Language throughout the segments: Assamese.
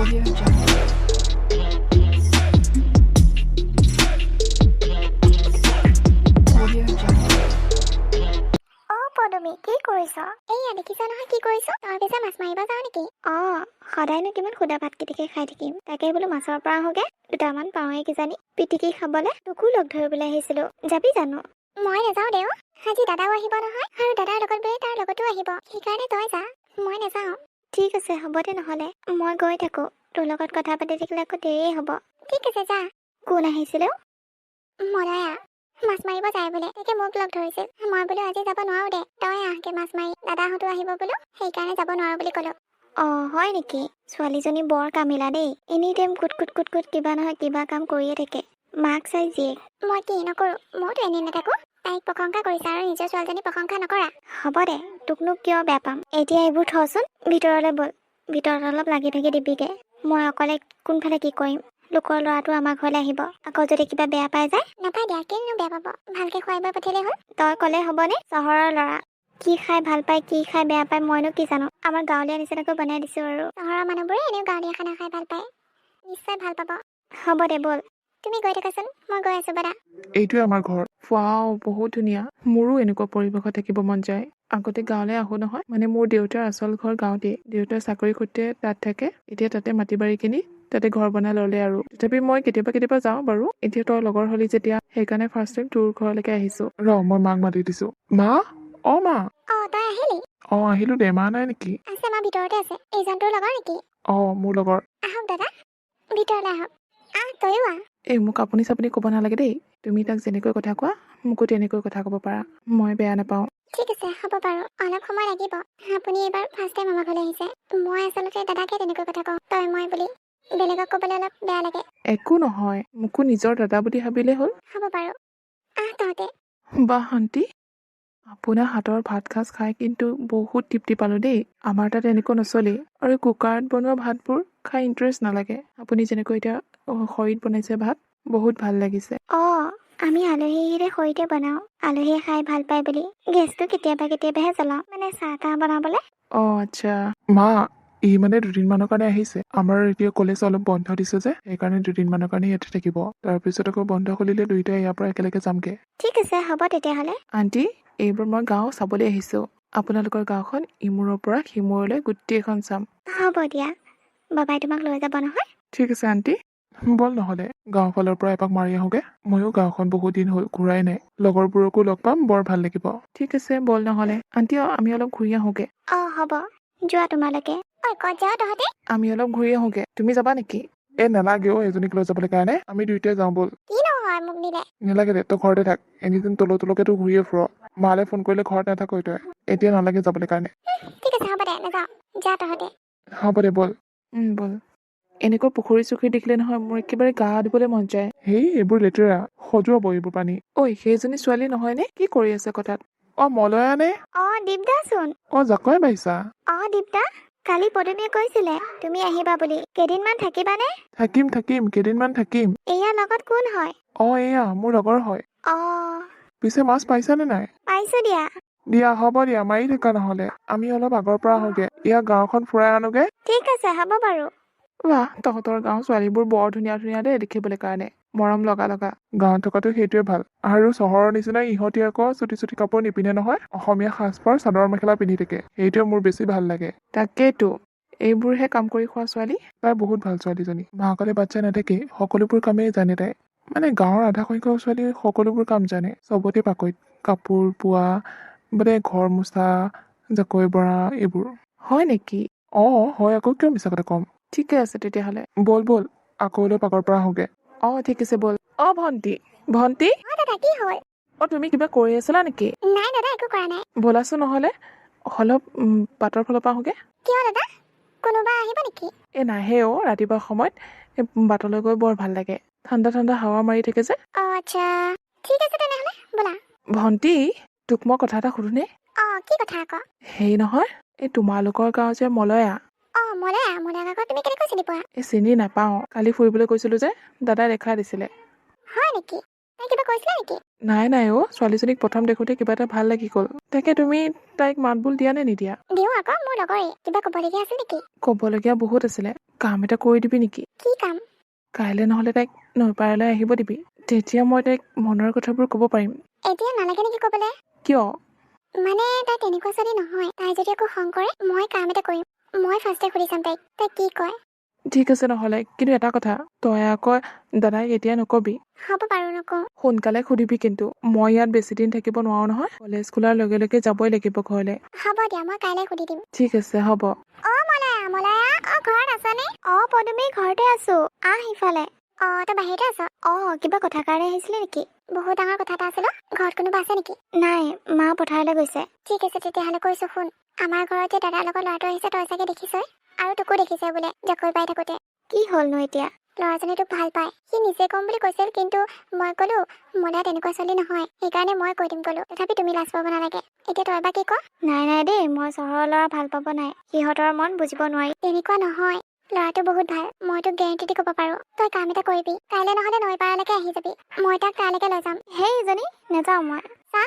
Audio Jungle. Audio Jungle. পদমী কি কৰিছ? এইয়া দেখিছা নহয় কি কৰিছ? তই পিছে মাছ মাৰিব যাও নেকি? সদায়নো কিমান সুদা ভাত কেইটাকে খাই থাকিম, তাকে বোলো মাছৰ পৰা আহোগে, দুটামান পাওঁৱে কিজানি পিটিকি খাবলে। তোকো লগ ধৰিবলৈ আহিছিলো, যাবি জানো? মই নাযাওঁ দেও, আজি দাদাও আহিব নহয়, আৰু দাদাৰ লগত বোলে তাৰ লগতো আহিব, সেইকাৰণে তই যা, মই নাযাওঁ। ঠিক আছে হ'ব দে, নহলে মই গৈ থাকো, তোৰ লগত কথা পাতি থাকিলে আকৌ দেৰিয়ে হ'ব। ঠিক আছে যা। কোন আহিছিলে? মলয়া। মাছ মাৰিব যায় বোলে, তাকে মোক লগ ধৰিছিল। মই বোলো আজি যাব নোৱাৰো দে, তই আহকে মাছ মাৰি, দাদাহঁতো আহিব বোলো, সেইকাৰণে যাব নোৱাৰো বুলি ক'লো। হয় নেকি? ছোৱালীজনী বৰ কামিলা দেই, এনি টাইম কুট কুট কুট কুট কিবা নহয় কিবা কাম কৰিয়ে থাকে। মাক চাই জীয়েক। মই কি নকৰো, মইতো এনেই নাথাকো। তাইক প্ৰশংসা কৰিছা আৰু নিজৰ ছোৱালীজনী প্ৰশংসা নকৰা। হ'ব দে, তোকনো কিয় বেয়া পাম। এতিয়া এইবোৰ থচোন, ভিতৰলৈ বল, ভিতৰত অলপ লাগি থাকি দিবিগে। মই অকলে কোনফালে কি কৰিম। লোকৰ ল'ৰাটো আমাৰ ঘৰলৈ আহিব, আকৌ যদি কিবা বেয়া পাই যায়। নাপাই দিয়া, কিনো বেয়া পাব, ভালকে খুৱাই বৈ পঠিয়ালে হ'ল। তই ক'লে হ'বনে? চহৰৰ ল'ৰা কি খাই ভাল পায় কি খাই বেয়া পায় মইনো কি জানো। আমাৰ গাঁৱলীয়া নিচিনাকৈ বনাই দিছো আৰু। চহৰৰ মানুহবোৰে এনেও গাঁৱলীয়া খানা খাই ভাল পায়, নিশ্চয় ভাল পাব। হ'ব দে বল, তুমি গৈ থাকাচোন, মই গৈ আছো বৰা। এইটোৱে আমাৰ ঘৰ। ৱাও, বহুত ধুনীয়া। মোৰো এনেকুৱা পৰিৱেশত থাকিব মন যায়। আগতে গাঁৱলৈ আহো নহয়, মানে মোৰ দেউতাৰ আচল ঘৰ গাঁৱতেই। দেউতাৰ চাকৰি সূত্ৰে তাত থাকে, এতিয়া তাতে মাটি বাৰী কিনি তাতে ঘৰ বনাই ললে আৰু। তথাপি মই কেতিয়াবা যাওঁ বাৰু। এতিয়া তই লগৰ হলি যেতিয়া, সেইকাৰণে ফাৰ্ষ্ট টাইম তোৰ ঘৰলৈকে আহিছো। মই মাক মাতি দিছো। মা, মা। তই আহিলি? আহিলো দে। মা নাই নেকি? আছে, মা ভিতৰতে আছে। এইজন তোৰ লগৰ নেকি? মোৰ লগৰ। আহক দাদা, ভিতৰলৈ আহক। তয়ো আহ। মোক আপুনি চাপুনি ক'ব নালাগে দেই। তুমি তাক যেনেকৈ কথা কোৱা, মোকো তেনেকৈ কথা ক'ব পাৰা, মই বেয়া নাপাওঁ। ঠিক আছে, হ'ব বাৰু, অলপ সময় লাগিব। আপুনি এইবাৰ ফাৰ্ষ্ট টাইম আমাৰ ঘৰলৈ আহিছে। মই আচলতে দাদাকে তেনেকৈ কথা কওঁ, তই মই বুলি। বেলেগক ক'বলৈ অলপ বেয়া লাগে। একো নহয়, মোকো নিজৰ দাদা বুলি ভাবিলেই হ'ল। হ'ব বাৰু, তহঁতে। বাহ আণ্টি, আপোনাৰ হাতৰ ভাত সাঁজ খাই কিন্তু বহুত তৃপ্তি পালো দেই। আমাৰ তাত এনেকুৱা নচলেই, আৰু কুকাৰত বনোৱা ভাতবোৰ খাই ইণ্টাৰেষ্ট নালাগে। আপুনি যেনেকৈ এতিয়া খৰিত বনাইছে ভাত, বহুত ভাল লাগিছে। আমি আলহী আহিলে খৰিতে বনাওঁ, আলহীয়ে খাই ভাল পায় বুলি। গেছটো কেতিয়াবাহে জ্বলাওঁ, মানে চাহ তাহ বনাবলে। আচ্ছা। মা, ই মানে দুদিনমানৰ কাৰণে আহিছে। আমাৰ এতিয়া কলেজ অলপ বন্ধ দিছে যে, সেইকাৰণে দুদিনমানৰ কাৰণে ইয়াতে থাকিব। তাৰপিছত আকৌ বন্ধ খুলিলে দুইটাই ইয়াৰ পৰা একেলগে যামগে। ঠিক আছে, হ'ব তেতিয়াহ'লে। আণ্টি, এইবাৰ মই গাঁও চাবলৈ আহিছো। আপোনালোকৰ গাঁওখন ইমূৰৰ পৰা সিমূৰলৈ গোটেইখন চাম। হ'ব দিয়া, বাবাই তোমাক লৈ যাব নহয়। ঠিক আছে আণ্টি, বল নহ'লে গাঁও ফালৰ পৰা এপাক মাৰি আহোগে। ময়ো গাঁওখন বহুত দিন হ'ল ঘূৰাই নাই, লগৰবোৰকো লগ পাম, বৰ ভাল লাগিব। ঠিক আছে, বল নহ'লে আণ্টি, আমি অলপ ঘূৰি আহোগে। হ'ব, যোৱা তোমালোকে। ক'ত যাওঁ তহঁতে? আমি অলপ ঘূৰি আহোগে, তুমি যাবা নেকি? নালাগে এজনীক লৈ যাবলৈ কাৰণে, আমি দুইটাই যাওঁ বল। কি নহয় মোক নিলে? নালাগে দে, তই ঘৰতে থাক। এনিদিন তলকেতো ঘূৰিয়ে ফুৰ। মালে ফোন কৰিলে ঘৰত নাথাক তই। এতিয়া নালাগে যাবলৈ কাৰণে। ঠিক আছে, হ'ব দে, নাযাওঁ। যা তহঁতে। হ'ব দে, বল। বল। এনেকুৱা পুখুৰী চুখুৰী দেখিলে নহয় মোৰ একেবাৰে গা ধুবলৈ মন যায়। এইবোৰ লেতেৰা, সজুৱাব এইবোৰ পানী। সেইজনী ছোৱালী নহয়নে? কি কৰি আছে কথাত? মলয়া নে? দীপদাচোন। জাকৈ বাইছা? দীপদা, কালি পদুমীয়ে কৈছিলে তুমি আহিবা বুলি। কেইদিনমান থাকিবানে? থাকিম, কেইদিনমান থাকিম। এয়া লগত কোন হয়? এয়া মোৰ লগৰ হয়। পিছে মাছ পাইছানে নাই? পাইছো দিয়া। হ'ব দিয়া, মাৰি থাকা নহ'লে। আমি অলপ আগৰ পৰা আহোগে, ইয়াৰ গাঁওখন ফুৰাই আনোগে। ঠিক আছে, হ'ব বাৰু। বাহ, তহঁতৰ গাঁও ছোৱালীবোৰ বৰ ধুনীয়া ধুনীয়া দেই দেখিবলৈ কাৰণে, মৰম লগা। গাঁৱত থকাটো সেইটোৱে ভাল। আৰু চহৰৰ নিচিনা ইহঁতি আকৌ চুটি চুটি কাপোৰ নিপিন্ধে নহয়, অসমীয়া সাজপাৰ চাদৰ মেখেলা পিন্ধি থাকে। সেইটোৱে মোৰ বেছি ভাল লাগে। তাকেইতো, এইবোৰহে কাম কৰি খোৱা ছোৱালী। তাই বহুত ভাল ছোৱালীজনী। মাকলে বাচ্ছা নাথাকে, সকলোবোৰ কামেই জানে তাই। মানে গাঁৱৰ আধা সংখ্যক ছোৱালী সকলোবোৰ কাম জানে, চবতে পাকৈত। কাপোৰ বোৱা, ঘৰ মোচা, জাকৈ বৰা, এইবোৰ। হয় নেকি? হয় আকৌ, কিয় মিছা কথা ক'ম। ঠিকে আছে তেতিয়াহ'লে, বল আকৌ অলপ আগৰ পৰা আহোগে। ঠিক আছে বল। ভণ্টি দাদা, কি হ'ল? তুমি কিবা কৰি আছিলা নেকি? নাই দাদা, একো কৰা নাই। বলাচোন নহ'লে অলপ বাটৰ ফালৰ পৰা আহোগে। কিয় দাদা, কোনোবা আহিব নেকি? নাহে ৰাতিপুৱা সময়ত বাটলৈ গৈ বৰ ভাল লাগে, ঠাণ্ডা ঠাণ্ডা হাৱা মাৰি থাকে যে। আচ্ছা, ঠিক আছে তেনেহ'লে, ব'লা। ভণ্টি, তোক মই কথা এটা সুধোনে? কি কথা আকৌ? হেৰি নহয়, এই তোমালোকৰ গাঁও যে মলয়া। মলয়া কাকো তুমি কেনেকৈ চিনি পোৱা? চিনি নাপাওঁ, কালি ফুৰিবলৈ গৈছিলো যে, দাদাই দেখা দিছিলে। হয় নেকি? তাই কিবা কৈছিলে নেকি? নাই নাই অ' ছোৱালীজনীক প্ৰথম দেখোঁতে কিবা এটা ভাল লাগি গ'ল। তাকে তুমি তাইক মাত বোল দিয়া নে নিদিয়া? দিওঁ আকৌ, মোৰ লগৰে। কিবা ক'বলগীয়া আছিল নেকি? ক'বলগীয়া বহুত আছিলে। কাম এটা কৰি দিবি নেকি? কি কাম? কাইলৈ নহ'লে তাইক নৈপাৰলৈ আহিব দিবি। তেতিয়া মই তাইক মনৰ কথাবোৰ ক'ব পাৰিম। এতিয়া নালাগে নেকি ক'বলৈ? কিয়? মানে তাই তেনেকুৱা ছোৱালী নহয়। তাই যদি একো খং কৰে, মই কাম এটা কৰিম। মই ফাৰ্ষ্টে সুধি চাম তাইক, তাই কি কয়। ঠিক আছে নহ'লে, কিন্তু এটা কথা, তই আকৌ দাদাই এতিয়া নকবি। হ'ব বাৰু, নকওঁ। সোনকালে সুধিবি কিন্তু। মই ইয়াত বেছি দিন থাকিব নোৱাৰো নহয়। কলেজ খোলাৰ লগে লগে যাবই লাগিব ঘৰলৈ। হ'ব দিয়া, মই কাইলৈ সুধি দিম। ঠিক আছে, হ'ব। মলয়া, ঘৰত আছনে? পদুমী, ঘৰতে আছো। আহ ইফালে। তই বাহিৰতে আছ? কিবা কথা কাৰণে আহিছিলে নেকি? বহুত ডাঙৰ কথা এটা আছিল। ঘৰত কোনোবা আছে নেকি? নাই, মা পথাৰলৈ গৈছে। ঠিক আছে, তেতিয়াহ'লে কৈছো শুন। আমাৰ ঘৰত যে দাদাৰ লগত ল'ৰাটো আহিছে, তই চাগে দেখিছই। আৰু তোকো দেখিছে বোলে জাকৈ পাই থাকোতে। কি হ'লনো এতিয়া? ল'ৰাজনে তোক ভাল পায়। সি নিজে ক'ম বুলি কৈছিল, কিন্তু মই ক'লো মলয়া তেনেকুৱা ছোৱালী নহয়। সেইকাৰণে মই কৈ দিম ক'লো। তথাপি তুমি লাজ পাব নালাগে। এতিয়া তই বা কি ক? নাই দেই, মই চহৰৰ ল'ৰা ভাল পাব নাই। সিহঁতৰ মন বুজিব নোৱাৰি। তেনেকুৱা নহয়, ল'ৰাটো বহুত ভাল। মই তোক গেৰেণ্টি দি ক'ব পাৰো। তই কাম এটা কৰিবি, কাইলৈ নহ'লে নৈপাৰলৈকে আহি যাবি। মই তাক তালৈকে লৈ যাম। হেই ইজনী, নাযাওঁ মই। চা,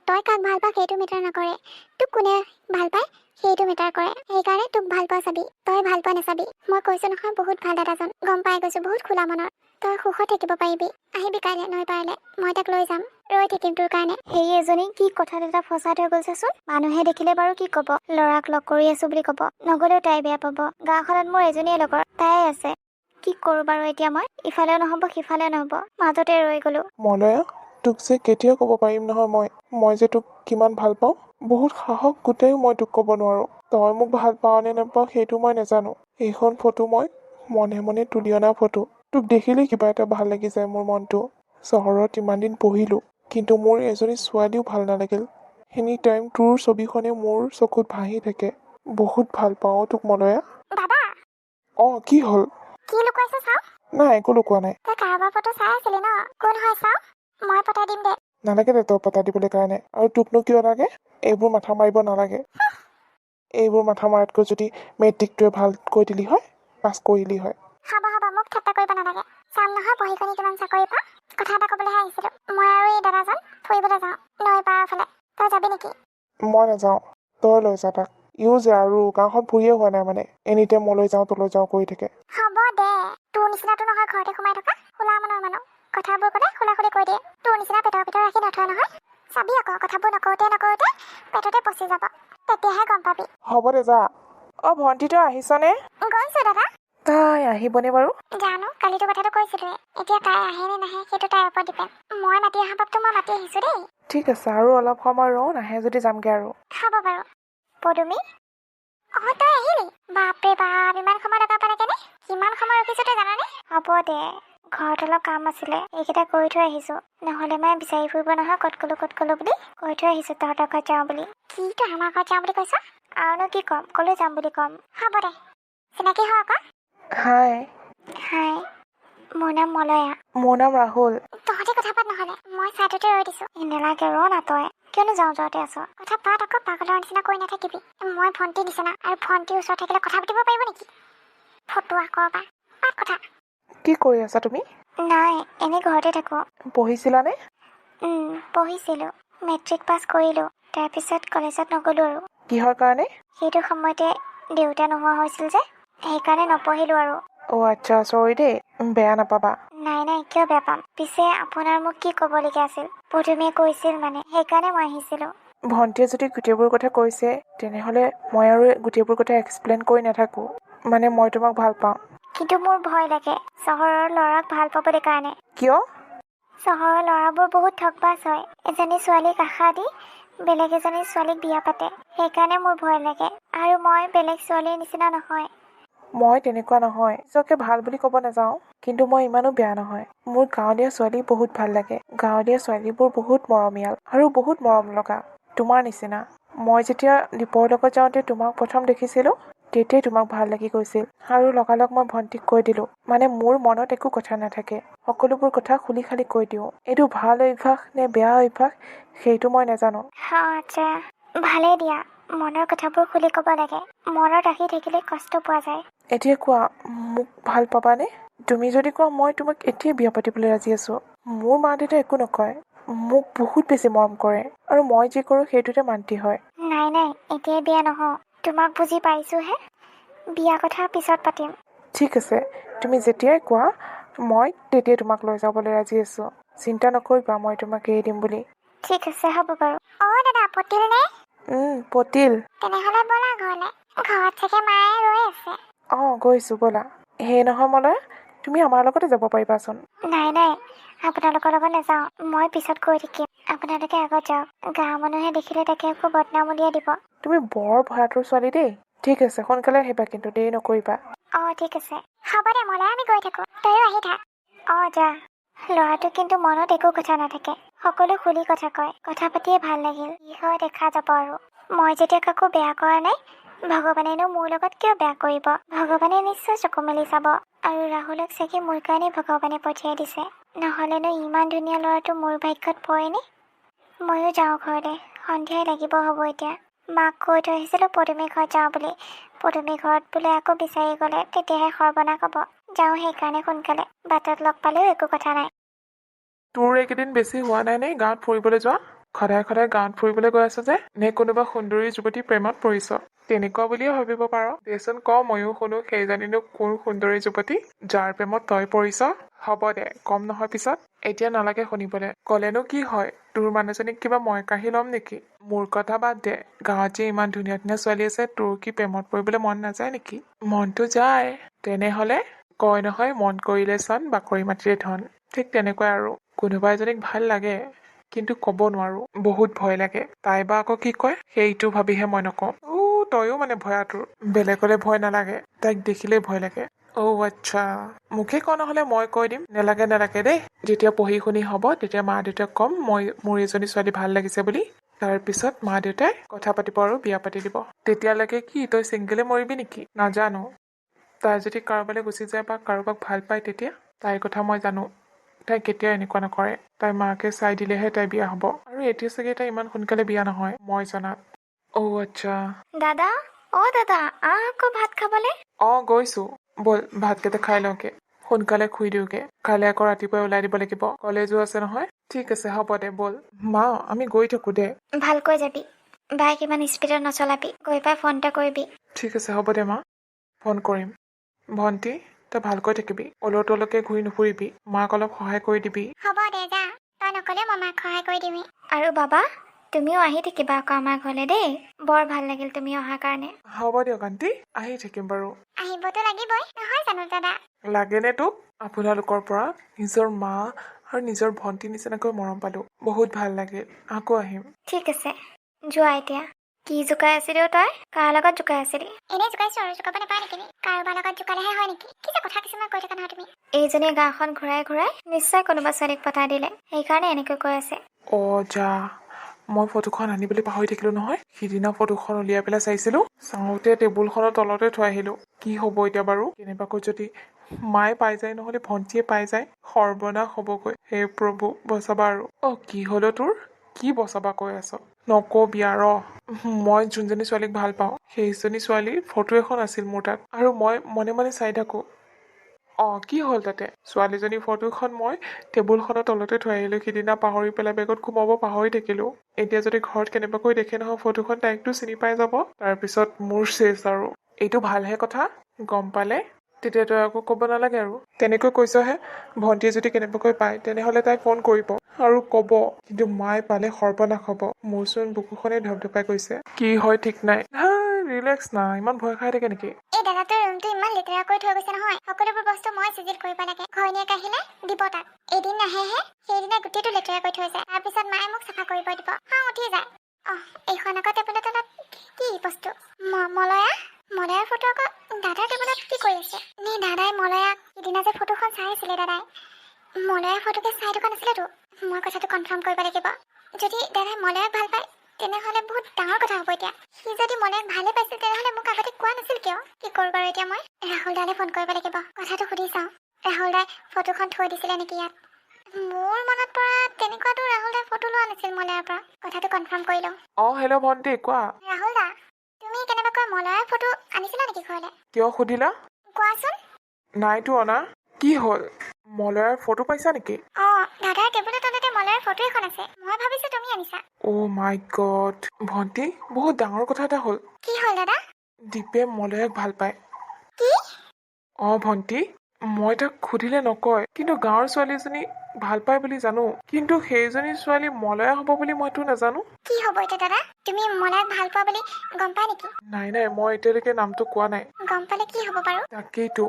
তই কাক ভাল পা সেইটো মেটাৰ নকৰে। তোক কোনে ভাল পায় সেইটো মেটাৰ কৰে। সেইকাৰণে তোক ভাল পোৱা চাবি, তই ভাল পোৱা নাচাবি। মই কৈছো নহয়, বহুত ভাল দাদাজন। গম পাই গৈছো, বহুত খোলা মনৰ। তই সুখত থাকিব পাৰিবি। আহিবি কাইলৈ নৈপাৰলৈ, মই তাক লৈ যাম। ৰৈ থাকিম তোৰ কাৰণে। সেই এজনী কি কথা এটা ফচাই থৈ গ'ল চাচোন। মানুহে দেখিলে বাৰু কি ক'ব? ল'ৰাক লগ কৰি আছো বুলি ক'ব। নগলেও তাই বেয়া পাব। গাঁওখনত মোৰ এজনীয়ে লগৰ, তাই আছে। কি কৰো বাৰু এতিয়া মই? ইফালেও নহ'ব, সিফালেও নহ'ব, মাজতে ৰৈ গ'লো। মলয়া, তোক যে কেতিয়াও ক'ব পাৰিম নহয় মই যে তোক কিমান ভাল পাওঁ। বহুত সাহস গোটেই মই তোক ক'ব নোৱাৰো। তই মোক ভাল পাৱ নে নাপাৱ সেইটো মই নাজানো। এইখন ফটো মই মনে মনে তুলি অনা ফটো। তোক দেখিলেই কিবা এটা ভাল লাগি যায় মোৰ মনটো। চহৰত ইমান দিন পঢ়িলো, কিন্তু মোৰ এজনী ছোৱালীও ভাল নালাগিল। এনি টাইম তোৰ ছবিখনে মোৰ চকুত ভাহি থাকে। বহুত ভাল পাওঁ তোক মলয়া। দাদা, কি হ'ল? কি লুকুৱাইছ চাও? নাই, একো লুকোৱা নাই। তই কাৰোবাৰ ফটো চাই আছিলি ন? কোন হয় চাও? মই পতাই দিম দে। নালাগে দে তই পতা দিবলৈ কাৰণে। আৰু তোকনো কিয় লাগে? এইবোৰ মাথা মাৰিব নালাগে। এইবোৰ মাথা মাৰাতকৈ যদি মেট্ৰিকটোৱে ভালকৈ দিলি হয়, পাছ কৰিলি হয়। হ'ব, মোক ঠাট্টা কৰিব নালাগে। চাম নহয় পঢ়ি শুনি কিমান চাকৰি পা। কথা এটা ক'বলৈহে আহিছিলো। মই আৰু এই দাদাজন ফুৰিবলৈ যাওঁ নৈপাৰৰ ফালে। তই যাবি নেকি? মই নাযাওঁ, তই লৈ যা তাক। ইও যে আৰু গাঁওখন ফুৰিয়ে হোৱা নাই মানে। এনিটাইম মই লৈ যাওঁ তলৈ যাওঁ কৰি থাকে। হ'ব দে, তোৰ নিচিনাটো নহয় ঘৰতে সোমাই থকা খোলা মনৰ মানুহ। কথাবোৰ ক'লে খোলা কৈ দিয়ে। তোৰ নিচিনা পেটৰ ভিতৰত ৰাখি নথয় নহয়। চাবি আকৌ, কথাবোৰ নকওঁতে পেটতে পচি যাব। তেতিয়াহে গম পাবি। হ'ব দে যা। ভণ্টি তই আহিছনে? গৈছো দাদা। তাই আহিবনে বাৰু? জানো, কালিতো কথাটো কৈছিলোৱে। এতিয়া তাই আহে নে নাহে সেইটো তাইৰ ওপৰত ডিপেণ্ড। মই মাতি অহা বাবটো মই মাতি আহিছো দেই। ঠিক আছে, আৰু অলপ সময় ৰওঁ, নাহে যদি যামগে আৰু। হ'ব বাৰু। পদুমী, তই আহিলি? বাপৰে বাপ, ইমান সময় লগা পালে কেনে? কিমান সময় ৰখিছো তই জানানে? হ'ব দে, ঘৰত অলপ কাম আছিলে, এইকেইটা কৰি থৈ আহিছো। নহ'লে মায়ে বিচাৰি ফুৰিব নহয় ক'ত গ'লো বুলি। কৈ থৈ আহিছো তহঁতৰ ঘৰত যাওঁ বুলি। কি তই আমাৰ ঘৰত যাওঁ বুলি কৈছ? আৰুনো কি ক'ম, ক'লৈ যাম বুলি ক'ম? হ'ব দে, চিনাকি হ আকৌ। হাই। মোৰ নাম মলয়া। মোৰ নাম ৰাহুল। তহঁতি কথা পাত নহ'লে, মই চাইডতে ৰৈ দিছো। নেলাগে ৰ না তই, কিয়নো যাওঁতে আছ? কথা পাত আকৌ, পাগলৰ নিচিনা কৰি নাথাকিবি। মই ভণ্টি নিচিনা, আৰু ভণ্টিৰ ওচৰত থাকিলে কথা পাতিব পাৰিব নেকি? ফটো আকৌ পাত কথা। কি কৰি আছা তুমি? নাই, এনেই ঘৰতে থাকো। পঢ়িছিলানে? পঢ়িছিলো। মেট্ৰিক পাছ কৰিলো। তাৰপিছত কলেজত নগলো আৰু। কিহৰ কাৰণে? সেইটো সময়তে দেউতা নোহোৱা হৈছিল যে, সেইকাৰণে নপঢ়িলো আৰু। আচ্ছা, চৰি দেই, বেয়া নাপাবা। নাই, কিয় বেয়া পাম? পিছে আপোনাৰ মোক কি ক'বলগীয়া আছিল? পদুমীয়ে কৈছিল মানে, সেইকাৰণে মই আহিছিলো। ভণ্টিয়ে যদি গোটেইবোৰ কথা কৈছে, তেনেহ'লে মই আৰু গোটেইবোৰ কথা এক্সপ্লেইন কৰি নাথাকো। মানে মই তোমাক ভাল পাওঁ। কিন্তু মোৰ ভয় লাগে, চহৰৰ ল'ৰাক ভাল পাবলৈ কাৰণে। কিয়? চহৰৰ ল'ৰাবোৰ বহুত ঠগবাজ হয়। এজনী ছোৱালীক আশা দি বেলেগ এজনী ছোৱালীক বিয়া পাতে। সেইকাৰণে মোৰ ভয় লাগে। আৰু মই বেলেগ ছোৱালীৰ নিচিনা নহয়। মই তেনেকুৱা নহয়। নিজকে ভাল বুলি ক'ব নাযাওঁ, কিন্তু মই ইমানো বেয়া নহয়। মোৰ গাঁৱলীয়া ছোৱালী বহুত ভাল লাগে। গাঁৱলীয়া ছোৱালীবোৰ বহুত মৰমীয়াল আৰু বহুত মৰম লগা। তোমাৰ নিচিনা। মই যেতিয়া দীপৰ লগত যাওঁতে তোমাক প্ৰথম দেখিছিলোঁ, তেতিয়াই তোমাক ভাল লাগি গৈছিল। আৰু লগালগ মই ভণ্টিক কৈ দিলোঁ। মানে মোৰ মনত একো কথা নাথাকে। সকলোবোৰ কথা খুলি খালি কৈ দিওঁ। এইটো ভাল অভ্যাস নে বেয়া অভ্যাস, সেইটো মই নাজানো। আচ্ছা, ভালেই দিয়া। মনৰ কথাবোৰ খুলি ক'ব লাগে। মনত ৰাখি থাকিলে কষ্ট পোৱা যায়। এতিয়া কোৱা, মোক ভাল পাবানে? তুমি যদি কোৱা, মই তোমাক এতিয়াই বিয়া পাতিবলৈ ৰাজি আছোঁ। মোৰ মা দেউতাই একো নকয়, মোক বহুত বেছি মৰম কৰে আৰু মই যি কৰোঁ সেইটোতে মান্তি হয়। নাই এতিয়াই বিয়া নহওঁ। তোমাক বুজি পাইছোহে। বিয়া কথা পিছত পাতিম। ঠিক আছে, তুমি যেতিয়াই কোৱা মই তেতিয়াই তোমাক লৈ যাবলৈ ৰাজি আছোঁ। চিন্তা নকৰিবা মই তোমাক এৰি দিম বুলি। ঠিক আছে, হ'ব বাৰু। দাদা পতিল নে? পতিল। তেনেহ'লে ব'লা ঘৰলে। ঘৰত চাগে মায়ে ৰৈ আছে। গৈছোঁ ব'লা। সেই নহয় মলয়, তুমি আমাৰ লগতে যাব পাৰিবাচোন। নাই আপোনালোকৰ লগত নাযাওঁ। মই পিছত কৈ থাকিম। আপোনালোকে আগত যাওক। গাঁৱৰ মানুহে দেখিলে তাকে আকৌ বদনাম উলিয়াই দিব। তুমি বৰ ভয়াতুৰ ছোৱালী দেই। ঠিক আছে, সোনকালে আহিবা কিন্তু দেৰি নকৰিবা। ঠিক আছে। হ'ব দে মলয়, আমি গৈ থাকোঁ। তয়ো আহি থাক। যা। ল'ৰাটো কিন্তু মনত একো কথা নাথাকে। সকলো খুলি কথা কয়। কথা পাতিয়ে ভাল লাগিল। কি হয় দেখা যাব আৰু। মই যেতিয়া কাকো বেয়া কৰা নাই, ভগৱানেনো মোৰ লগত কিয় বেয়া কৰিব? ভগৱানে নিশ্চয় চকু মেলি চাব। আৰু ৰাহুলক চাগে মোৰ কাৰণে ভগৱানে পঠিয়াই দিছে। নহ'লেনো ইমান ধুনীয়া ল'ৰাটো মোৰ ভাগ্যত পৰেনে? ময়ো যাওঁ ঘৰলৈ। সন্ধিয়াই লাগিব হ'ব এতিয়া। মাক কৈ থৈ আহিছিলোঁ পদুমী ঘৰত যাওঁ বুলি। পদুমী ঘৰত বোলে আকৌ বিচাৰি গ'লে তেতিয়াহে সৰ্বনাশ হ'ব। যাওঁ সেইকাৰণে সোনকালে। বাটত লগ পালেও একো কথা নাই। তোৰ এইকেইদিন বেছি হোৱা নাই নে গাঁৱত ফুৰিবলৈ যোৱা? সদায় সদায় গাঁৱত ফুৰিবলৈ গৈ আছ যে? নে কোনোবা সুন্দৰী যুৱতী প্ৰেমত পৰিছ? তেনেকুৱা বুলিয়ে ভাবিব পাৰ। দেচোন ক, ময়ো শুনো সেইজনীনো কোন সুন্দৰী যুৱতী যাৰ প্ৰেমত তই পৰিছ? হ'ব দে, কম নহয় পিছত। এতিয়া নালাগে শুনিবলৈ। ক'লেনো কি হয়? তোৰ মানুহজনীক কিবা মই কাঢ়ি ল'ম নেকি? মোৰ কথা বাদ দে। গাঁৱত যে ইমান ধুনীয়া ধুনীয়া ছোৱালী আছে, তোৰ কি প্ৰেমত পৰিবলৈ মন নাযায় নেকি? মনটো যায়। তেনেহ'লে কয় নহয়, মন কৰিলে চন, বাকৰি মাটিৰে ধন। ঠিক তেনেকুৱাই আৰু। কোনোবা এজনীক ভাল লাগে, কিন্তু ক'ব নোৱাৰো। বহুত ভয় লাগে। তাই বা আকৌ কি কয় সেইটো ভাবিহে মই নকওঁ। তয়ো মানে ভয়াতুৰ। বেলেগলে ভয় নালাগে, তাইক দেখিলেই ভয় লাগে। আচ্ছা, মোকে ক নহ'লে মই কৈ দিম। নেলাগে দেই। যেতিয়া পঢ়ি শুনি হ'ব তেতিয়া মা দেউতাক ক'ম মোৰ এজনী ছোৱালী ভাল লাগিছে বুলি। তাৰপিছত মা দেউতাই কথা পাতিব আৰু বিয়া পাতি দিব। তেতিয়ালৈকে কি তই ছিংগলে মৰিবি নেকি? নাজানো। তাই যদি কাৰোবালৈ গুচি যায় বা কাৰোবাক ভাল পায় তেতিয়া? তাইৰ কথা মই জানো। তাই কেতিয়াও এনেকুৱা নকৰে। তাইৰ মাকে চাই দিলেহে তাই বিয়া হ'ব। আৰু এতিয়া চাগে তাই ইমান সোনকালে বিয়া নহয় মই জনাত। আচ্ছা। দাদা, দাদা, আকৌ ভাত খাবলে? গৈছো। ব'ল ভাতকেইটা খাই লওঁগে। সোনকালে শুই দিওঁগে। কাইলৈ আকৌ ৰাতিপুৱাই ওলাই দিব লাগিব। কলেজো আছে নহয়। ঠিক আছে, হ'ব দে ব'ল। মা, আমি গৈ থাকো দে। ভালকৈ যাবি। বাইক ইমান স্পীডত নচলাবি। গৈ পাই ফোন এটা কৰিবি। ঠিক আছে, হ'ব দে মা। ফোন কৰিম। ভণ্টি, তই ভালকৈ থাকিবি। অলৌ তলৌকে ঘূৰি নুফুৰিবি। মাক অলপ সহায় কৰি দিবি। হ'ব দে, যা। তই নকলে মই মাক সহায় কৰি দিবি। আৰু বাবা, তুমিও আহি থাকিবা আকৌ আমাৰ ঘৰলে দেই। বৰ ভাল লাগিল তুমি অহাৰ কাৰণে। হ'ব দিয়ক আণ্টি, আহি থাকিম বাৰু। আহিবতো লাগিবই, নহয় জানো দাদা? লাগেনে তোক? আপোনালোকৰ পৰা নিজৰ মা আৰু নিজৰ ভণ্টি নিচিনাকৈ মৰম পালো। বহুত ভাল লাগিল। আকৌ আহিম। ঠিক আছে, যোৱা এতিয়া। কি জোকাই আছিলি তই? কাৰ লগত জোকাই আছিলি? এনেই জোকাইছো আৰু, জোকাব নাপায় নেকি? কাৰোবাৰ লগত জোকালেহে হয় নেকি? কি যে কথা কিছুমান কৈ থাকা নহয় তুমি। এইজনীয়ে গাঁওখন ঘূৰাই ঘূৰাই নিশ্চয় কোনোবা ছোৱালীক পতাই দিলে। সেইকাৰণে এনেকৈ কৈ আছে। যা, মই ফটোখন আনিবলৈ পাহৰি থাকিলো নহয়। সিদিনা ফটোখন উলিয়াই পেলাই চাইছিলো। চাওঁতে টেবুলখনৰ তলতে থৈ আহিলো। কি হ'ব এতিয়া বাৰু? কেনেবাকৈ যদি মায়ে পাই যায়, নহ'লে ভণ্টিয়ে পাই যায়, সৰ্বনাশ হ'বগৈ। হে প্ৰভু, বচাবা আৰু। কি হলো তোৰ? কি বচাবা কৈ আছ? নকবি আৰু। মই যোনজনী ছোৱালীক ভাল পাওঁ সেইজনী ছোৱালীৰ ফটো এখন আছিল মোৰ তাত। আৰু মই মনে মনে চাই থাকো। কি হ'ল তাতে? ছোৱালীজনীৰ ফটোখন মই টেবুলখনৰ তলতে থৈ আহিলো। সিদিনা পাহৰি পেলাই বেগত সোমাব পাহৰি থাকিলো। এতিয়া যদি ঘৰত কেনেবাকৈ দেখে নহয় ফটোখন, তাইকতো চিনি পাই যাব। তাৰপিছত মোৰ চেচ আৰু। এইটো ভালহে কথা। গম পালে তেতিয়া তই আকৌ ক'ব নালাগে আৰু। তেনেকৈ কৈছহে। ভণ্টিয়ে যদি কেনেবাকৈ পায় তেনেহ'লে তাই ফোন কৰিব আৰু ক'ব। কিন্তু মায়ে পালে সৰ্বনাশ হ'ব। মোৰচোন বুকুখনে ধপধপাই গৈছে। কি হয় ঠিক নাই। ৰিলেক্স না, ইমান ভয় খাই থাকে নেকি? এই দাদাটোৰ ৰুমটো ইমান লেতেৰা কৰি থৈ গৈছে নহয়। সকলোবোৰ বস্তু মই চিজিল কৰিব লাগে। ঘৈণীয়েক আহিলে দিব তাক। এদিন নাহেহে, সেইদিনা গোটেইটো লেতেৰা কৰি থৈ যায়। তাৰপিছত মায়ে মোক চাফা কৰিব দিব। উঠি যায়। এইখন আকৌ টেবুলৰ তলত কি বস্তু? মলয়াৰ ফটো আকৌ দাদাৰ টেবুলত কি কৰি আছে? নে দাদাই মলয়াক সিদিনা যে ফটোখন চাই আছিলে দাদাই? মলয়াৰ ফটোকে চাই থকা নাছিলেতো। মই কথাটো কনফাৰ্ম কৰিব লাগিব। যদি দাদাই মলয়াক ভাল পায় তেনেহ'লে বহুত ডাঙৰ কথা হ'ব এতিয়া। সি যদি মলয়াক ভালে পাইছিল তেনেহ'লে মোক আগতে কোৱা নাছিল কিয়? কি কৰোঁ বাৰু এতিয়া মই? ৰাহুল দালৈ ফোন কৰিব লাগিব। কথাটো সুধি চাওঁ। ৰাহুল দাই ফটোখন থৈ দিছিলে নেকি ইয়াত? মোৰ মনত পৰা তেনেকুৱাতো ৰাহুল দাই ফটো লোৱা নাছিল মলয়াৰ পৰা। কথাটো কনফাৰ্ম কৰি লওঁ। হেল্ল' ভণ্টি, কোৱা। ৰাহুল দা, তুমি কেনেবাকৈ মলয়াৰ ফটো আনিছিলা নেকি ঘৰলে? কিয় সুধিলা? কোৱাচোন। নাইতো অনা। কি হ'ল? মলয়াৰ ফটো পাইছা নেকি? দাদাৰ টেবুলৰ তলতে মলয়ৰ ফটো এখন আছে। মই ভাবিছো তুমি আনিছা। অ' মাই গড ভণ্টি বহুত ডাঙৰ কথা এটা হ'ল। কি হ'ল দাদা? দীপে মলয়াক ভাল পায়। কি? অঁ ভণ্টি মই তাক সুধিলে নকয়, কিন্তু গাঁৱৰ ছোৱালী এজনী ভাল পায় বুলি জানো, কিন্তু সেইজনী ছোৱালী মলয়া হ'ব বুলি মইতো নাজানো। কি হ'ব এতিয়া দাদা? তুমি মলয়াক ভাল পোৱা বুলি গম পাই নেকি? নাই মই এতিয়ালৈকে নামটো কোৱা নাই। গম পালে কি হ'ব বাৰু? তাকেইতো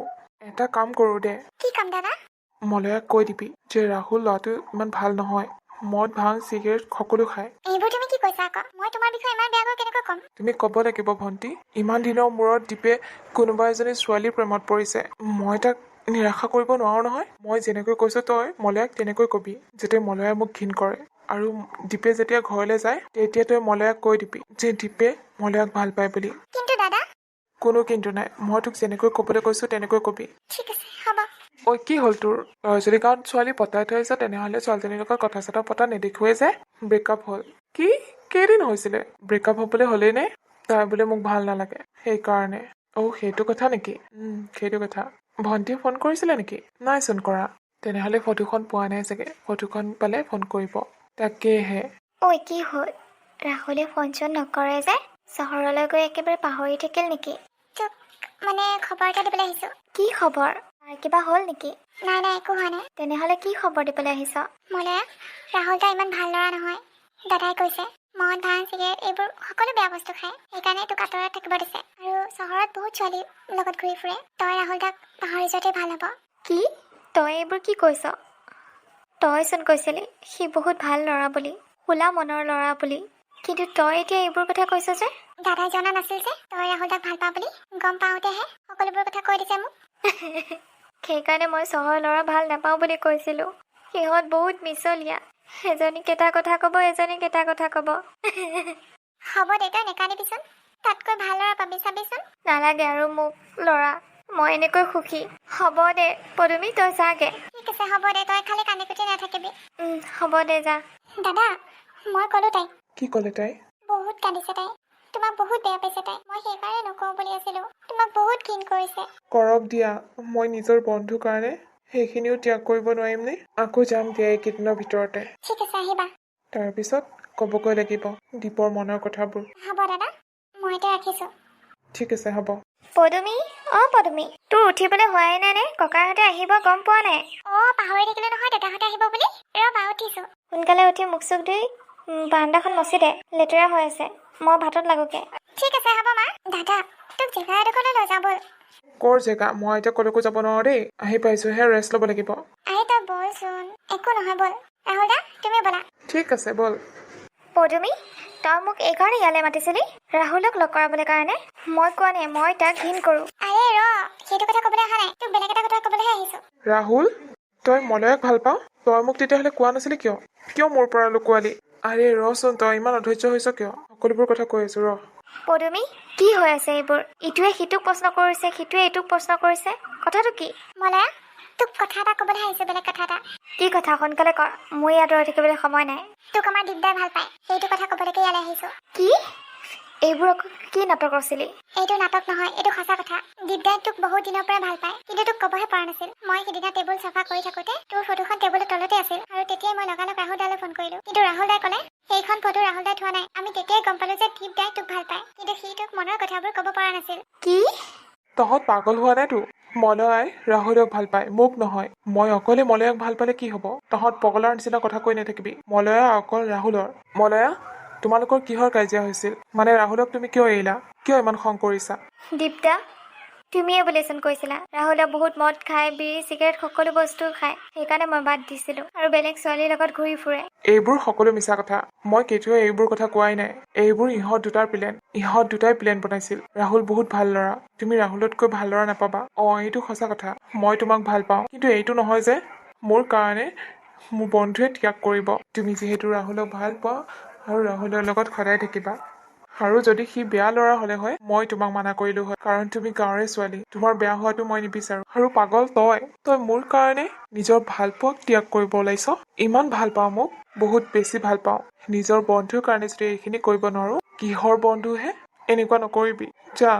এটা কাম কৰোঁ দে, কি কাম দাদা? মলয়াক কৈ দিবি যে ৰাহুল ল'ৰাটো ইমান ভাল নহয়, মদ ভাং চিগাৰেট সকলো খায়। এইবোৰ তুমি কি কৈছা আকৌ? মই তোমাৰ বিষয়ে ইমান বেয়াকৈ কেনেকৈ ক'ম? তুমি ক'ব লাগিব ভণ্টি, ইমান দিনৰ মূৰত দীপে কোনোবা এজনী ছোৱালীৰ প্ৰেমত পৰিছে। মই তাক নিৰাশা কৰিব নোৱাৰো নহয়। মই যেনেকৈ কৈছো তই মলয়াক তেনেকৈ কবি, যাতে মলয়াই মোক ঘিণ কৰে। আৰু দীপে যেতিয়া ঘৰলৈ যায় তেতিয়া তই মলয়াক কৈ দিবি যে দীপে মলয়াক ভাল পায় বুলি। কিন্তু দাদা? কোনো কিন্তু নাই, মই তোক যেনেকৈ ক'বলৈ কৈছো তেনেকৈ কবি। ঠিক আছে হ'ব। ঐ কি হ'ল তোৰ? তই যদি গাঁৱত ছোৱালী পতাই থৈ আহিছ তেনেহ'লে ছোৱালীজনীৰ লগত কথা চথা পতা নেদেখুৱে যে। ব্ৰেকআপ হ'ল। কি কেইদিন হৈছিলে? ব্ৰেকআপ হ'বলৈ হ'লেই নে? তাই বোলে মোক ভাল নালাগে সেইকাৰণে। সেইটো কথা নেকি? সেইটো কথা। ভণ্টিয়ে ফোন কৰিছিলে নেকি? নাইচোন কৰা। তেনেহ'লে ফটোখন পোৱা নাই চাগে, ফটোখন পালে ফোন কৰিব। তাকেহে। ঐ কি হ'ল? ৰাহুলে ফোন চোন নকৰে যে? চহৰলৈ গৈ একেবাৰে পাহৰি থাকিল নেকি? তোক মানে খবৰ এটা দিবলৈ আহিছো। কি খবৰ? তাৰ কিবা হ'ল নেকি? নাই একো হোৱা নাই। তেনেহ'লে কি খবৰ দিবলৈ আহিছ? মলয়া, ৰাহুল দা ইমান ভাল ল'ৰা নহয়। দাদাই কৈছে মদ ভাং চিগাৰেট এইবোৰ সকলো বেয়া বস্তু খায়, সেইকাৰণে তোক আঁতৰত থাকিব দিছে। আৰু চহৰত বহুত ছোৱালীৰ লগত ঘূৰি ফুৰে। তই ৰাহুল দাক পাহৰি যোৱাতে ভাল হ'ব। কি? তই এইবোৰ কি কৈছ? তইচোন কৈছিলি সি বহুত ভাল ল'ৰা বুলি, খোলা মনৰ ল'ৰা বুলি, কিন্তু তই এতিয়া এইবোৰ কথা কৈছ যে? দাদাই জনা নাছিল যে তই ৰাহুল দাক ভাল পাওঁ বুলি। গম পাওঁতেহে সকলোবোৰ কথা কৈ দিছে মোক। সেইকাৰণে মই চহৰৰ ল'ৰা ভাল নাপাওঁ বুলি কৈছিলো। সিহঁত বহুত মিছলীয়া, এজনীক এটা কথা ক'ব এজনীক এটা কথা ক'ব। হ'ব দে, তই নেকান্দিবিচোন। তাতকৈ ভাল ল'ৰা পাবি চাবিচোন। নালাগে আৰু মোক ল'ৰা, মই এনেকৈ সুখী। হ'ব দে পদুমী, তই যাগে। ঠিক আছে হ'ব দে, তই খালি কান্দি কুটি নাথাকিবি। হ'ব দে যা। দাদা মই ক'লো তাইক। কি ক'লে তাই? বহুত কান্দিছে তাই, তোমাক বহুত বেয়া পাইছে তাই। মই সেইকাৰণে নকওঁ বুলি আছিলো, তোমাক বহুত ঘিণ কৰিছে। কৰক দিয়া, মই নিজৰ বন্ধুৰ কাৰণে সেইখিনিও ত্যাগ কৰিব নোৱাৰিম নে? আকৌ যাম দিয়া এইকেইদিনৰ ভিতৰতে। ঠিক আছে আহিবা। তাৰপিছত ক'বগৈ লাগিব দীপৰ মনৰ কথাবোৰ। হ'ব দাদা, মই এতিয়া ৰাখিছো। ঠিক আছে হ'ব। পদুমী, পদুমী, তোৰ উঠিবলৈ হোৱাই নাই নে? ককাহঁতে আহিব গম পোৱা নাই? পাহৰি থাকিলো নহয় দেউতাহঁতে আহিব বুলি। ৰবা উঠিছো। সোনকালে উঠি মুখ চুখ ধুই বাৰান্দাখন মচি দে, লেতেৰা হৈ আছে। মই ভাতত লাগোগে। ঠিক আছে হ'ব মা। দাদা তোক জেগা এডোখৰলৈ লৈ যা ব'ল। ক'ৰ জেগা? মই এতিয়া ক'লৈকো যাব নোৱাৰো দেই। আহি পাইছোহে, ৰেষ্ট ল'ব লাগিব। আহি তই বলচোন। একো নহয় ব'ল। ৰাহুল দা তুমি ব'লা। ঠিক আছে ব'ল। পদুমী, তই মোক এইকাৰণে ইয়ালৈ মাতিছিলি? ৰাহুলক লগ কৰাবলৈ কাৰণে? মই কোৱা নাই মই তাক ঘিণ কৰো। আৰে সেইটো কথা ক'বলৈ অহা নাই, তোক বেলেগ এটা কথা ক'বলৈহে আহিছো। ৰাহুল, তই মলয়াক ভাল পাওঁ? তই মোক তেতিয়াহ'লে কোৱা নাছিলি কিয়? কিয় মোৰ পৰা লুকুৱালি? আৰে ৰচোন, তই ইমান অধৈৰ্য হৈছ কিয়? সকলোবোৰ কথা কৈ আছো ৰ। পদুমী, কি হৈ আছে এইবোৰ? ইটোৱে সিটোক প্ৰশ্ন কৰিছে, সিটোৱে এইটোক প্ৰশ্ন কৰিছে। কথাটো কি? মলয়া, তোক কথা এটা ক'বলৈ আহিছো, বেলেগ কথা এটা। কি কথা? সোনকালে কৰ, মোৰ ইয়াত ৰৈ থাকিবলৈ সময় নাই। তোক আমাৰ দিগদাৰ ভাল পায়, সেইটো কথা ক'বলৈকে ইয়ালৈ আহিছো। কি? এইবোৰ আকৌ কি নাটক আছিলি? এইটো নাটক নহয়, এইটো সঁচা কথা। দিগদাৰ তোক বহুত দিনৰ পৰা ভাল পায়, কিন্তু তোক ক'বহে পৰা নাছিল। মই সিদিনা টেবুল চাফা কৰি থাকোতে তোৰ ফটোখন টেবুলৰ তলতে আছিল, আৰু তেতিয়াই মই লগালগ ৰাহুল দালৈ ফোন কৰিলো। কিন্তু ৰাহুল দাই ক'লে সেইখন ফটো ৰাহুল দাই থোৱা নাই। আমি তেতিয়াই গম পালো যে দীপ দাই তোক ভাল পায়, কিন্তু সি তোক মনৰ কথাবোৰ ক'ব পৰা নাছিল। কি? তহঁত পাগল হোৱা নাইতো? মলয়াই ৰাহুলক ভাল পায়, মোক নহয়। মই অকলে মলয়াক ভাল পালে কি হ'ব? তহঁত পগলাৰ নিচিনা কথা কৈ নাথাকিবি। মলয়া অকল ৰাহুলৰ। মলয়া, তোমালোকৰ কিহৰ কাজিয়া হৈছিল? মানে ৰাহুলক তুমি কিয় এৰিলা? কিয় ইমান খং কৰিছা? দীপ্তা, তুমিয়ে বুলিচোন কৈছিলা ৰাহুলে বহুত মদ খায়, বিড়ি চিগাৰেট সকলো বস্তু খায়, সেইকাৰণে মই বাদ দিছিলো আৰু বেলেগ ছোৱালীৰ লগত ঘূৰি ফুৰে। এইবোৰ সকলো মিছা কথা। মই কেতিয়াও এইবোৰ কথা কোৱাই নাই। এইবোৰ ইহঁত দুটাৰ প্লেন। ইহঁত দুটাই প্লেন বনাইছিল। ৰাহুল বহুত ভাল ল'ৰা, তুমি ৰাহুলতকৈ ভাল ল'ৰা নাপাবা। এইটো সঁচা কথা, মই তোমাক ভাল পাওঁ, কিন্তু এইটো নহয় যে মোৰ কাৰণে মোৰ বন্ধুৱে ত্যাগ কৰিব। তুমি যিহেতু ৰাহুলক ভাল পোৱা আৰু ৰাহুলৰ লগত সদায় থাকিবা। আৰু যদি সি বেয়া ল'ৰা হ'লে হয় মই তোমাক মানা কৰিলো হয়, কাৰণ তুমি গাঁৱৰে ছোৱালী। তোমাৰ বেয়া হোৱাটো মই নিবিচাৰো। আৰু পাগল তই মোৰ কাৰণে নিজৰ ভাল পোৱাক ত্যাগ কৰিব ওলাইছ? ইমান ভাল পাওঁ মোক, বহুত বেছি ভাল পাওঁ। নিজৰ বন্ধুৰ কাৰণে যদি এইখিনি কৰিব নোৱাৰো, কিহৰ বন্ধুহে? এনেকুৱা নকৰিবি। যা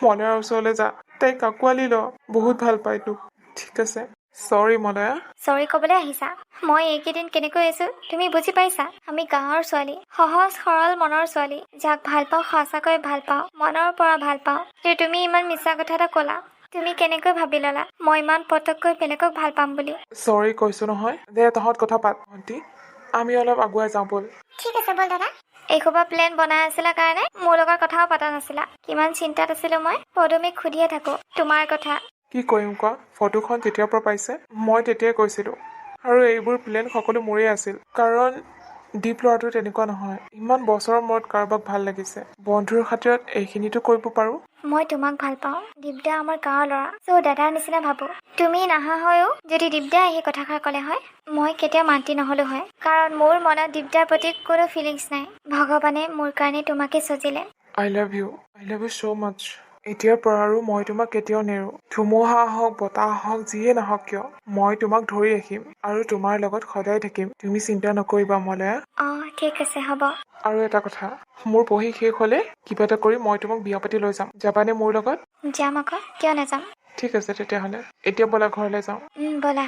মলয়াৰ ওচৰলৈ যা, তাইক আঁকোৱালি ল। বহুত ভাল পাই তোক। ঠিক আছে। চৰি মলয়া। চৰি ক'বলৈ আহিছা? মই এইকেইদিন কেনেকৈ আছো তুমি বুজি পাইছা? আমি গাঁৱৰ ছোৱালী, সহজ সৰল মনৰ ছোৱালী, যাক ভাল পাওঁ সঁচাকৈ ভাল পাওঁ, মনৰ পৰা ভাল পাওঁ। কিন্তু তুমি ইমান মিছা কথা এটা ক'লা। তুমি কেনেকৈ ভাবি ল'লা মই ইমান পটককৈ বেলেগক ভাল পাম বুলি? চৰি কৈছো নহয়। দে তহঁত কথা পাত ভণ্টি, আমি অলপ আগুৱাই যাওঁ ব'ল। ঠিক আছে ব'ল দাদা। এইসোপা প্লেন বনাই আছিলা কাৰণে মোৰ লগত কথাও পতা নাছিলা। কিমান চিন্তাত আছিলো মই। পদুমীক সুধিয়ে থাকো তোমাৰ কথা। কি কৰিম কোৱা, ফটোখন যেতিয়াৰ পৰা পাইছে মই তেতিয়াই কৈছিলোঁ। আৰু এইবোৰ প্লেন সকলো মোৰেই আছিল। কাৰণ দীপ ল'ৰাটো তেনেকুৱা নহয়। ইমান বছৰৰ মূৰত কাৰোবাক ভাল লাগিছে, বন্ধুৰ খাতিৰত এইখিনিতো কৰিব পাৰোঁ। মই তোমাক ভাল পাওঁ। দীপদা আমাৰ গাঁৱৰ ল'ৰা, চ' দাদাৰ নিচিনা ভাবো। তুমি নাহা হৈও যদি দীপদাই আহি কথাষাৰ ক'লে হয় মই কেতিয়াও মান্তি নহ'লো হয়। কাৰণ মোৰ মনত দীপদাৰ প্ৰতি কোনো ফিলিংছ নাই। ভগৱানে মোৰ কাৰণে তোমাকে সজিলে। আই লাভ ইউ ছ' মাছ। এতিয়াৰ পৰা আৰু মই তোমাক কেতিয়াও নেৰো। ধুমুহা হওক বতাহ হওক যিয়ে নাহক কিয় মই তোমাক ধৰি ৰাখিম আৰু তোমাৰ লগত সদায় থাকিম। তুমি চিন্তা নকৰিবা মলয়া। অঁ ঠিক আছে হ'ব। আৰু এটা কথা, মোৰ পঢ়ি শেষ হ'লে কিবা এটা কৰি মই তোমাক বিয়া পাতি লৈ যাম। যাবানে মোৰ লগত? যাম আকৌ, কিয় নাযাম। ঠিক আছে তেতিয়াহ'লে এতিয়া ব'লা ঘৰলৈ যাওঁ। ব'লা।